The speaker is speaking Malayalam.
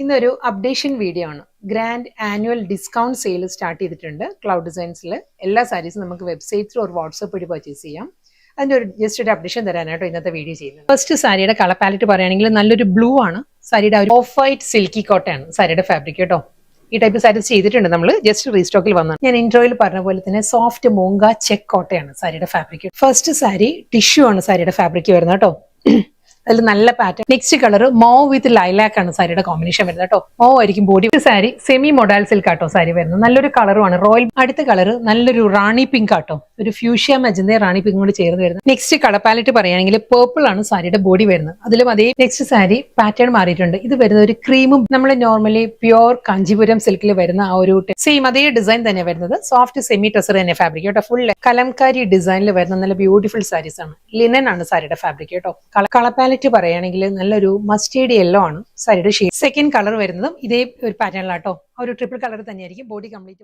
ഇന്നൊരു അപ്ഡേഷൻ വീഡിയോ ആണ്. Grand annual discount sale start ചെയ്തിട്ടുണ്ട് ക്ലൗഡ് ഡിസൈൻസിൽ. എല്ലാ സാരീസും നമുക്ക് വെബ്സൈറ്റ്സിൽ ഒരു വാട്സപ്പ് വഴി പർച്ചേസ് ചെയ്യാം. അതിൻ്റെ ഒരു ജസ്റ്റ് ഒരു അപ്ഡേഷൻ തരാനായിട്ടോ ഇന്നത്തെ വീഡിയോ ചെയ്യുന്നത്. ഫസ്റ്റ് സാരിയുടെ കളർ പാലറ്റ് പറയുകയാണെങ്കിൽ നല്ലൊരു ബ്ലൂ ആണ്. സാരിയുടെ ഒരു ഓഫ് വൈറ്റ് സിൽക്കി കോട്ടയാണ് സാരിയുടെ ഫാബ്രിക് കേട്ടോ. ഈ ടൈപ്പ് സാരീസ് ചെയ്തിട്ടുണ്ട് നമ്മൾ, ജസ്റ്റ് റീസ്റ്റോക്കിൽ വന്നത്. ഞാൻ ഇൻട്രോയിൽ പറഞ്ഞ പോലെ തന്നെ സോഫ്റ്റ് മോങ്ക ചെക്ക് കോട്ടയാണ് സാരിയുടെ ഫാബ്രിക്. ഫസ്റ്റ് സാരി ടിഷ്യൂ ആണ് സാരിയുടെ ഫാബ്രിക് വരുന്നത് കേട്ടോ. അതിൽ നല്ല പാറ്റേൺ. നെക്സ്റ്റ് കളർ മോ വിത്ത് ലൈലാക്ക് ആണ് സാരിയുടെ കോമ്പിനേഷൻ വരുന്നത് കേട്ടോ. മോ ആയിരിക്കും body. Sari semi modal silk ആട്ടോ സാരി വരുന്നത്. നല്ലൊരു കളറുമാണ് റോയൽ. അടുത്ത കളർ നല്ലൊരു റാണി പിങ്ക് ആട്ടോ, ഒരു ഫ്യൂഷ്യ മജന്ത റാണി പിങ്ക് കൂടി ചേർന്ന് വരുന്നത്. നെക്സ്റ്റ് കളർ പാലറ്റ് പറയുകയാണെങ്കിൽ പേർപ്പിൾ ആണ് സാരിയുടെ ബോഡി വരുന്നത്. അതിലും അതേ നെക്സ്റ്റ് സാരി പാറ്റേൺ മാറിയിട്ടുണ്ട്. ഇത് വരുന്നത് ഒരു ക്രീമും നമ്മൾ നോർമലി പ്യോർ കാഞ്ചീപുരം സിൽക്കിൽ വരുന്ന ആ ഒരു സെയിം അതേ ഡിസൈൻ തന്നെ വരുന്നത്. സോഫ്റ്റ് സെമി ടെസർ തന്നെ ഫാബ്രിക് കേട്ടോ. ഫുൾ കലംകാരി ഡിസൈനിൽ വരുന്ന നല്ല ബ്യൂട്ടിഫുൾ സാരീസ് ആണ്. ലിനൻ ആണ് സാരിയുടെ ഫാബ്രിക് കേട്ടോ. കളർ പാലറ്റ് പറയുകയാണെങ്കിൽ നല്ലൊരു മസ്റ്റേർഡ് യെല്ലോ ആണ് സാരിയുടെ ഷെയ്ഡ്. സെക്കൻഡ് കളർ വരുന്നതും ഇതേ ഒരു പാറ്റേണിലാട്ടോ. ഒരു ട്രിപ്പിൾ കളർ തന്നെയായിരിക്കും ബോഡി കംപ്ലീറ്റ്.